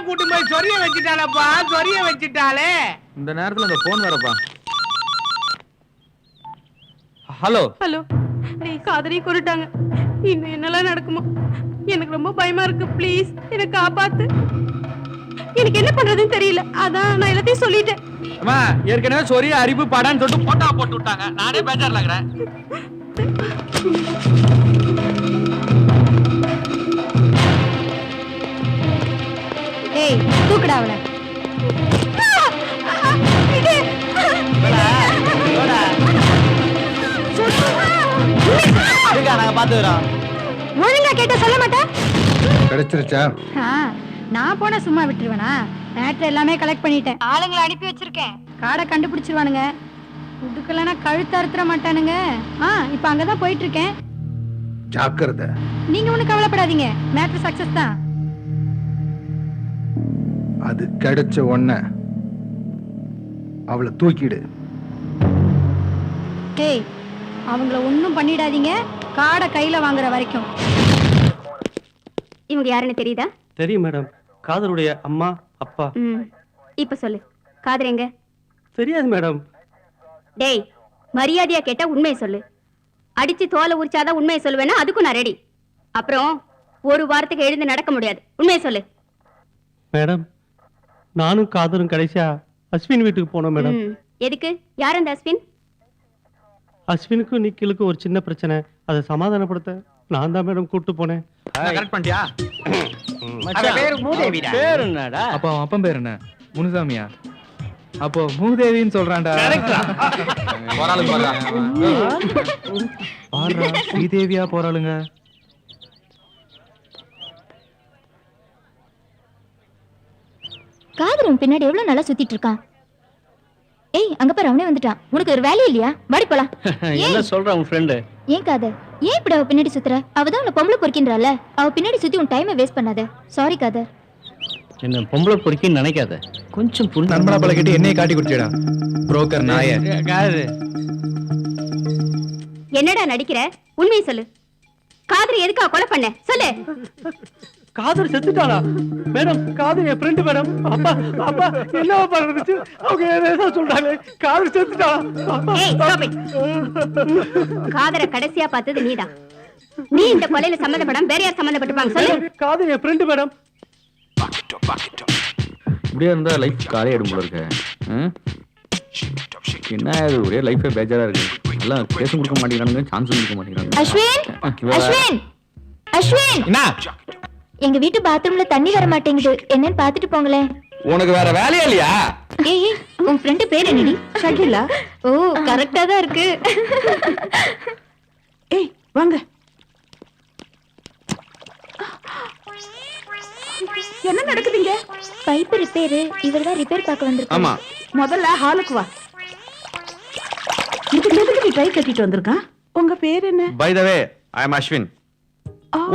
கூட்டி போய் சொரிய வச்சிட்டாளப்பா, சொரிய வச்சிட்டாளே. இந்த நேரத்துல அந்த போன் வரப்பா. ஹலோ ஹலோ, நீ காதலி கொண்டுட்டாங்க. இன்னும் என்னெல்லாம் நடக்குமோ எனக்கு ரொம்ப பயமா இருக்கு. ப்ளீஸ் என்ன காப்பாத்து. எனக்கு என்ன பண்றதுன்னு தெரியல. அதான் நான் எல்லாத்தையும் சொல்லிட்டேன். அம்மா, ஏற்கனவே சொரிய அறிவு படான்னு சொல்லிட்டு போட்டா போட்டு விட்டாங்க. நானே பேஜார்ல இருக்கிறேன். ஏய், தூக்குடா அவள. ஒழுங்கா கேட்ட சொல்ல மாட்டேன். கிடைச்சிருச்சா? நான் போன சும்மா விட்டுருவேனா? மேட்டர் எல்லாமே கலெக்ட் பண்ணிட்டேன். ஆளுங்களை அனுப்பி வச்சிருக்கேன். காடை கண்டுபிடிச்சிருவானுங்க. இதுக்கெல்லாம் கழுத்து அறுத்துற மாட்டானுங்க. இப்ப அங்கதான் போயிட்டு இருக்கேன். ஜாக்கிரதை. நீங்க ஒண்ணு கவலைப்படாதீங்க. மேட்டர் சக்சஸ் தான். அது கிடைச்ச உடனே அவளை தூக்கிடு. டேய், அவங்கள ஒண்ணும் பண்ணிடாதீங்க. காடை கையில வாங்குற வரைக்கும். இவங்க யாருன்னு தெரியுதா? தெரியும் மேடம். காதலுடைய அம்மா அப்பா. இப்ப சொல்லு, காதல் எங்க? தெரியாது மேடம். டேய், மரியாதையா கேட்டா உண்மையை சொல்லு. அடிச்சு தோலை உரிச்சாதான் உண்மையை சொல்லுவேன்னா அதுக்கும் நான் ரெடி. அப்புறம் ஒரு வாரத்துக்கு எழுந்து நடக்க முடியாது. உண்மையை சொல்லு மேடம். நானும் காதலும் கடைசியா அஸ்வின் வீட்டுக்கு போனோம் மேடம். எதுக்கு? யார் அந்த அஸ்வின்? அஸ்வினுக்கும் நிக்கிலுக்கும் ஒரு சின்ன பிரச்சனை. அதை சமாதானப்படுத்த நான் தான் மேடம் கூட்டு போனேன். கரெக்ட் பண்ணிட்டியா? பேர் என்னடா? அப்போ அவன் அப்பன் பேர் என்ன? முனுசாமியா? அப்போ மூதேவின்னு சொல்றான்டா. போறாளுங்க பாருடா, ஸ்ரீதேவியா போறாளுங்க. காதரன் பின்னாடி எவ்வளவு நல்லா சுத்திட்டு இருக்கான். ஏய், அங்க பாரு, அவனே வந்துட்டான். உனக்கு ஒரு வேலை இல்லையா? வாடி போலாம். என்ன சொல்ற உன் ஃப்ரெண்ட்? ஏன் காதர், ஏன் இப்படி அவ பின்னாடி சுத்துற? அவதான் உன்னை பொம்பளை பொறுக்கின்றால. அவ பின்னாடி சுத்தி உன் டைமை வேஸ்ட் பண்ணாத. சாரி காதர். என்ன பொம்பளை பொறுக்கின்னு நினைக்காத. கொஞ்சம் புரிஞ்சு நண்பனா பல கேட்டு என்னைய காட்டி குடிச்சடா புரோக்கர் நாய. என்னடா நடிக்கிற? உண்மையை சொல்லு. காதல் எதுக்கா கொலை பண்ண? சொல்லு. காதல் செத்துட்டாளா மேடம்? காதல் என் ஃப்ரெண்ட் மேடம். அப்பா அப்பா என்ன பண்றது? அவங்க ஏதோ சொல்றாங்க. காதல் செத்துட்டாளா? காதலை கடைசியா பார்த்தது நீதான். நீ இந்த கொலையில சம்பந்தப்படாம வேற யார் சம்பந்தப்பட்டிருப்பாங்க? சொல்லு. காதல் என் ஃப்ரெண்ட் மேடம். இப்படியே இருந்தா லைஃப் காலே எடுக்கும் போல இருக்கு. என்ன இது ஒரே லைஃபே பேஜாரா இருக்கு. எல்லாம் பேச கொடுக்க மாட்டேங்கிறானுங்க, சான்ஸ் கொடுக்க மாட்டேங்கிறாங்க. அஸ்வின், அஸ்வின், அஸ்வின். என்ன? எங்க வீட்டு பாத்ரூம்ல தண்ணி வர மாட்டேங்குது. என்னன்னு பாத்துட்டு போங்களேன். உனக்கு வேற வேலையா இல்லையா? ஏய், உன் ஃப்ரெண்ட் பேர் என்னடி? ஷகிலா. ஓ, கரெக்டா தான் இருக்கு. ஏய், வாங்க. என்ன நடக்குதுங்க? Pipe repair. இவர்தான் ரிப்பேர் பார்க்க வந்திருக்காரு. ஆமா. முதல்ல ஹாலுக்கு வா. இதுக்கு எதுக்கு ட்ரை கட்டிட்டு வந்திருக்கான்? உங்க பேர் என்ன? பை தி வே, ஐ அம் அஸ்வின்.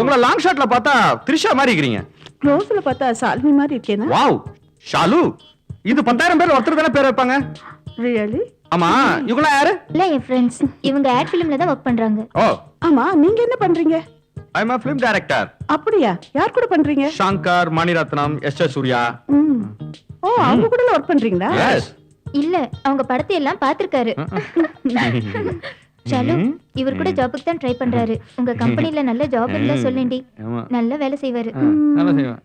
உங்களை லாங் ஷாட்ல பார்த்தா த்ரிஷா மாதிரி இருக்கீங்க. க்ளோஸ்ல பார்த்தா சால்வி மாதிரி இருக்கேனா? வாவ், ஷாலு. இது 10,000 பேர் ஒருத்தர் தானே பேர் வைப்பாங்க. ரியலி? ஆமா, இவங்க யாரு? இல்ல, என் ஃப்ரெண்ட்ஸ். இவங்க ஆட் ஃபிலிம்ல தான் வர்க் பண்றாங்க. ஓ, ஆமா, நீங்க என்ன பண்றீங்க? ஐ அம் a film director. அப்படியா? யார் கூட பண்றீங்க? ஷங்கர், மணிரத்னம், எஸ் சூர்யா. ஓ, அவங்க கூட ஒர்க் பண்றீங்களா? எஸ். இல்ல, அவங்க படத்தை எல்லாம் பாத்துர்க்காரு. சலு, இவர் கூட ஜாபுக்கு தான் ட்ரை பண்றாரு. உங்க கம்பெனில நல்ல ஜாப் இருந்தா சொல்லேண்டி. நல்ல வேலை செய்வாரு. நல்லா செய்வேன்.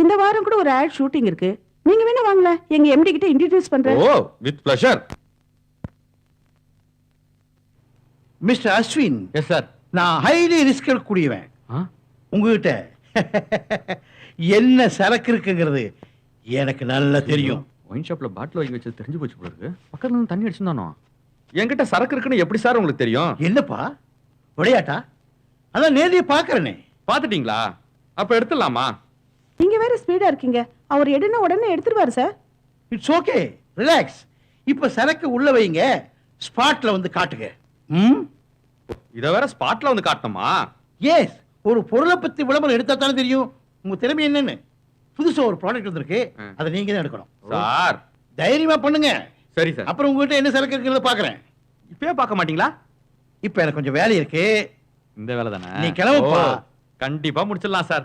இந்த வாரம் கூட ஒரு ஆட் ஷூட்டிங் இருக்கு. நீங்க வேணா வாங்கல, எங்க எம்டி கிட்ட இன்ட்ரோ듀ce பண்றேன். Oh, with pleasure. Mister Ashwin. Yes sir. நான் ஹைலி ரிஸ்க் எடுக்கக்கூடியவன். உங்ககிட்ட என்ன சரக்கு இருக்குங்கிறது எனக்கு நல்லா தெரியும். ஒயின் ஷாப்ல பாட்டில் வாங்கி வச்சு தெரிஞ்சு போச்சு போல இருக்கு. பக்கத்துல இருந்து தண்ணி அடிச்சுதானோ? என்கிட்ட சரக்கு இருக்குன்னு எப்படி சார் உங்களுக்கு தெரியும்? என்னப்பா விளையாட்டா? அதான் நேர்லயே பாக்குறேனே. பாத்துட்டீங்களா? அப்ப எடுத்துடலாமா? நீங்க வேற ஸ்பீடா இருக்கீங்க. அவர் எடுனா உடனே எடுத்துருவாரு சார். It's okay, relax. இப்ப சரக்கு உள்ள வைங்க, ஸ்பாட்ல வந்து காட்டுங்க. இத வேற ஸ்பாட்ல வந்து காட்டணுமா? எஸ், ஒரு பொருளை பத்தி விளம்பரம் எடுத்தா தானே தெரியும் உங்க திறமை என்னன்னு. புதுசா ஒரு ப்ராடக்ட் வந்திருக்கு, அதை நீங்க தான் எடுக்கணும் சார். தைரியமா பண்ணுங்க. சரி சார். அப்புறம் உங்ககிட்ட என்ன சரக்கு இருக்குறத பாக்குறேன். இப்பவே பார்க்க மாட்டீங்களா? இப்ப எனக்கு கொஞ்சம் வேலை இருக்கு. இந்த வேலை தானே? நீ கிளம்புப்பா. கண்டிப்பா முடிச்சிடலாம் சார்.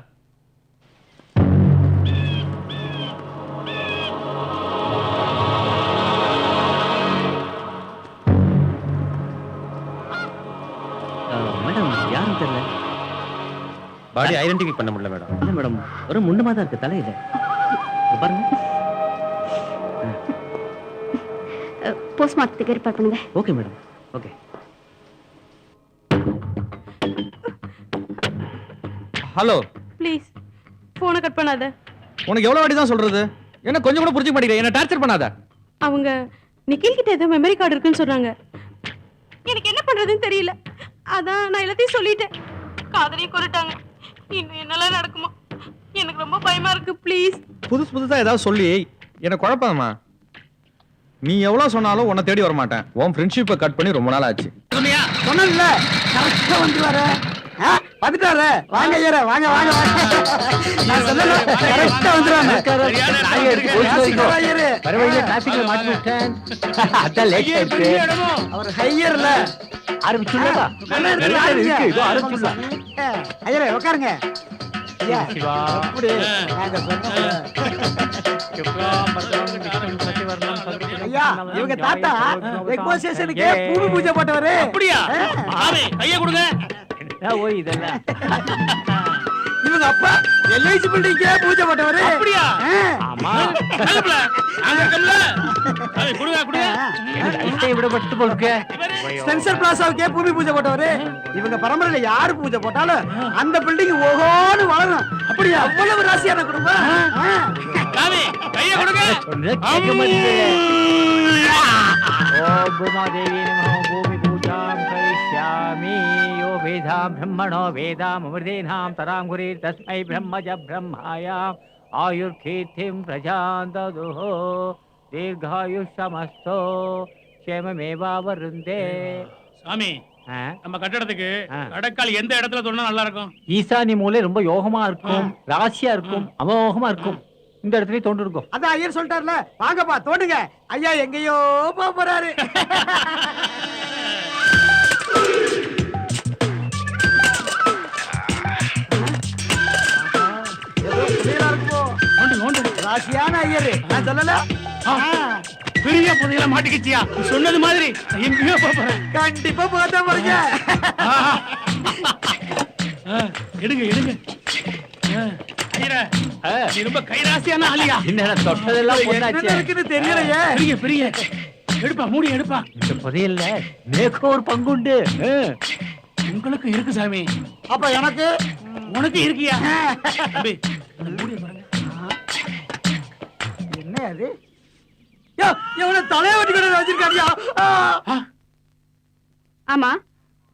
பாடி ஐடென்டிஃபை பண்ண முடியல மேடம். இல்ல மேடம், ஒரு முன்னமா தான் இருக்கு தலையில. இங்க பாருங்க. போஸ்ட்மார்ட்டத்துக்கு ஏற்பாடு பண்ணுங்க. Okay madam, okay. Hello, please போனை கட் பண்ணாத. உனக்கு எவ்வளவு வாட்டி தான் சொல்றது? என்ன கொஞ்சம் கூட புரிஞ்சுக்க மாட்டேங்கிற? என்ன டார்ச்சர் பண்ணாத. அவங்க நிக்கில் கிட்ட ஏதோ மெமரி கார்டு இருக்குன்னு சொன்னாங்க. எனக்கு என்ன பண்றதுன்னு தெரியல. அதான் நான் எல்லாத்தையும் சொல்லிட்டேன். காதலையும் கொண்டுட்டாங்க. இன்னும் என்னெல்லாம் நடக்குமோ எனக்கு ரொம்ப பயமா இருக்கு. ப்ளீஸ் புதுசா ஏதாவது சொல்லி என்ன குழப்பமா? நீ எவ்வளவு சொன்னாலும் உன்னை தேடி வர மாட்டேன். உன் ஃப்ரெண்ட்ஷிப்பை கட் பண்ணி ரொம்ப நாள் ஆச்சு. சொன்னல கரெக்டா வந்துறாரு. வந்துட்டாரு. வாங்க ஐயரே, வாங்க வாங்க வாங்க. நான் சொன்னல கரெக்டா வந்துறானே. நாய் எடுத்து போயிட்டு ஐயரே. பரவாயில்லை, டிராஃபிக்ல மாட்டி விட்டேன். அதான் லேட் ஆயிடுச்சு. அவர் ஹையர்ல ஆரம்பிச்சுடா. இருக்கு, இதோ ஆரம்பிச்சுடா. ஐயரே உட்காருங்க. ஐயா சிவா. அப்படி நாங்க சொன்னோம். ஐயா இவங்க தாத்தா ரெக்வஸ்டேஷனுக்கு பூமி பூஜை போட்டவரு. அப்படியே ஆமே கைய கொடுங்க. ஓய் இதெல்லாம். இவங்க அப்பா எல்ஐசி பில்டிங்க்கு பூஜை போட்டவரு. அப்படியே ஆமா. நல்லப்ல அங்க கல்ல. அதை கொடுங்க கொடுங்க. ஐட்டை விட பட்டு போடுங்க. ஸ்பென்சர் பிளாசாவுக்கே பூமி பூஜை போட்டவரு. இவங்க பரம்பரையில யாரு பூஜை போட்டாலும் அந்த பில்டிங் ஓஹோன்னு வளரும். அப்படியே அவ்வளவு ராசியான குடும்பம். சாமி கைய கொடுங்க. கேட்க மாட்டேங்குது. ஓம் பூமாதேவி நமோ பூமி பூஜாம் கரிஷ்யாமி. யோ வேதாம் பிரம்மணோ வேதாம் அமிர்தேனாம் தராம் குரீர் தஸ்மை பிரம்மஜ பிரம்மாயாம் ஆயுர்கீர்த்திம் பிரஜான் ததுஹோ தீர்காயுஷ்யமஸ்தோ க்ஷேமமேவாவருந்தே. சாமி, நம்ம கட்டடத்துக்கு கடற்கால் எந்த இடத்துல தோணுனா நல்லா இருக்கும்? ஈசானி மூலை ரொம்ப யோகமா இருக்கும், ராசியா இருக்கும், அமோகமா இருக்கும். இந்த இடத்துலயே தோண்டு இருக்கும். அதான் ஐயர் சொல்லிட்டார்ல, வாங்கப்பா தோண்டுங்க. ஐயா எங்கேயோ போறாரு. ராசியான ஐயரு நான் சொல்லல. பெரிய புதையல மாட்டிக்கிச்சியா? சொன்னது மாதிரி எங்கேயோ போறேன். கண்டிப்பா போதா பாருங்க. எடுங்க எடுங்க. ஐயரே, நீ ரொம்ப கைராசியான ஆளியா? என்ன தொட்டதெல்லாம் பொண்ணாச்சு. என்ன இருக்குன்னு தெரியலையே. பெரிய பெரிய எடுப்பா, மூடி எடுப்பா. இந்த புதையல்ல எனக்கு ஒரு பங்குண்டு. உங்களுக்கு இருக்கு சாமி. அப்ப எனக்கு உனக்கு இருக்கியா? தம்பி, அந்த மூடியை பாருங்க. என்ன அது? யோ இவனை தலைய வெட்டி கொண்டு வச்சிருக்காடியா. ஆமா,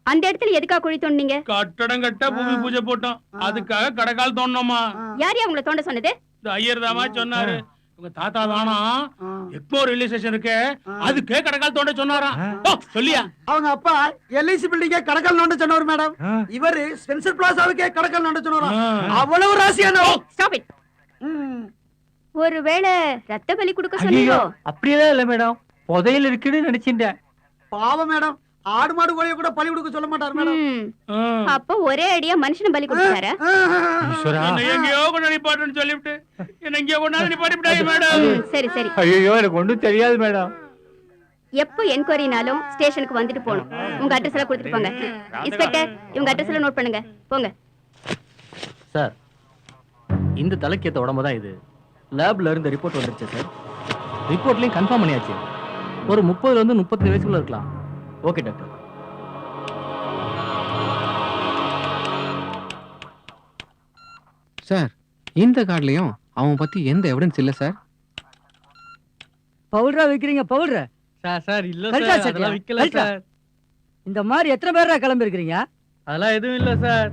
அந்த இடத்துல எதுக்காக குழி தோண்டினீங்க? கட்டடம் கட்ட பூமி பூஜை போட்டோம். அதுக்காக கடக்கால் தோண்டணுமா? யார் உங்களை தோண்ட சொன்னது? இந்த ஐயர் தாமா சொன்னாரு. உங்க தாத்தா தானா எப்போ ரயில்வே ஸ்டேஷன் இருக்கு அதுக்கே கடக்கால் தோண்ட சொன்னாராம். சொல்லியா? அவங்க அப்பா எல்ஐசி பில்டிங்கே கடற்கால் நோண்ட சொன்னவர் மேடம். இவரு ஸ்பென்சர் பிளாசாவுக்கே கடற்கால் நோண்ட சொன்னாராம். அவ்வளவு ராசியான. Stop it. ஒருவேளை ரத்த பலி கொடுக்க சொன்னீங்களோ? அப்படியெல்லாம் இல்ல மேடம், புதையல் இருக்குன்னு நினைச்சிட்டேன். பாவம் மேடம், ஆடு மாடு கோழிய கூட பலி கொடுக்க சொல்ல மாட்டார் மேடம். அப்ப ஒரே அடியா மனுஷன பலி கொடுத்தாரா? எங்கேயோ கொண்டு நிப்பாட்டுன்னு சொல்லிவிட்டு என்ன எங்கேயோ கொண்டாந்து நிப்பாட்டி மேடம். சரி சரி. ஐயோ எனக்கு ஒண்ணும் தெரியாது மேடம். எப்போ என்கொயரினாலும் ஸ்டேஷனுக்கு வந்துட்டு போகணும். உங்க அட்ரஸ் எல்லாம் கொடுத்துட்டு போங்க. இன்ஸ்பெக்டர், இவங்க அட்ரஸ் எல்லாம் நோட் பண்ணுங்க. போங்க. சார், இந்த தலைக்கேத்த உடம்பு தான் இது. லேப்ல இருந்து ரிப்போர்ட் வந்துருச்சு சார். ரிப்போர்ட்லயும் கன்ஃபார்ம் பண்ணியாச்சு. ஒரு 30 ல இருந்து 35 வயசுக்குள்ள இருக்கலாம். Okay doctor. சார், இந்த கார்டுலயும் அவன் பத்தி எந்த எவிடன்ஸ் இல்ல சார். பவுடரா விக்கிறீங்க? பவுடர் சார் சார் இல்ல கல்ட்டா சார், சட்டியா? அதெல்லாம் விக்கல கல்ட்டா? சார். இந்த மாதிரி எத்தனை பேரா கிளம்பி இருக்கிறீங்க? அதெல்லாம் எதுவும் இல்ல சார்.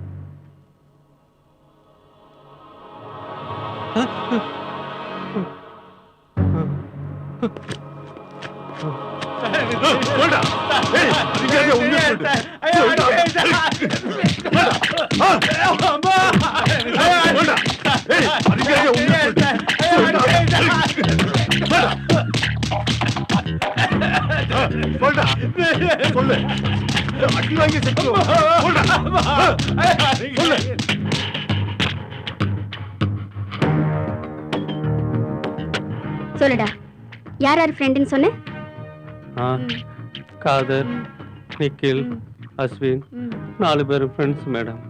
சொல்லுடா, யார் யார் ஃப்ரெண்டுன்னு சொன்ன? காதர், நிக்கில், அஸ்வின் 4 பேரும் ஃப்ரெண்ட்ஸ் மேடம்.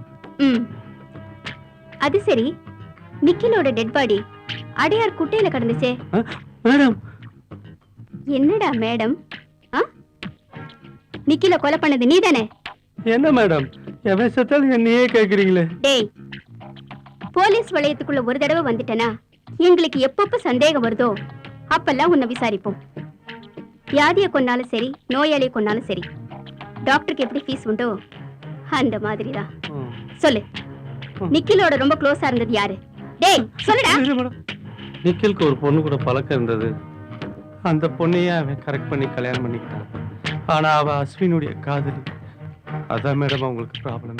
அது சரி, நிக்கிலோட டெட் பாடி அடையார் குட்டையில கிடந்துச்சே. மேடம், என்னடா மேடம்? நிக்கில கொலை பண்ணது நீதானே? என்ன மேடம் எவன் செத்தாலும் என்னையே கேக்குறீங்களே? டேய், போலீஸ் வளையத்துக்குள்ள ஒரு தடவை வந்துட்டனா எங்களுக்கு எப்பப்ப சந்தேகம் வருதோ அப்பெல்லாம் உன்னை விசாரிப்போம். வியாதியை கொண்டாலும் சரி, நோயாளியை கொண்டாலும் சரி, டாக்டருக்கு எப்படி ஃபீஸ் உண்டோ அந்த மாதிரிதான். சொல்லு, நிக்கிலோட ரொம்ப க்ளோஸா இருந்தது யாரு? டேய் சொல்லுடா. நிக்கிலுக்கு ஒரு பொண்ணு கூட பழக்கம் இருந்தது. அந்த பொண்ணையே அவன் கரெக்ட் பண்ணி கல்யாணம் பண்ணிக்கிட்டான். ஆனா அவ அஸ்வினுடைய காதலி. அதான் மேடம் அவங்களுக்கு ப்ராப்ளம்.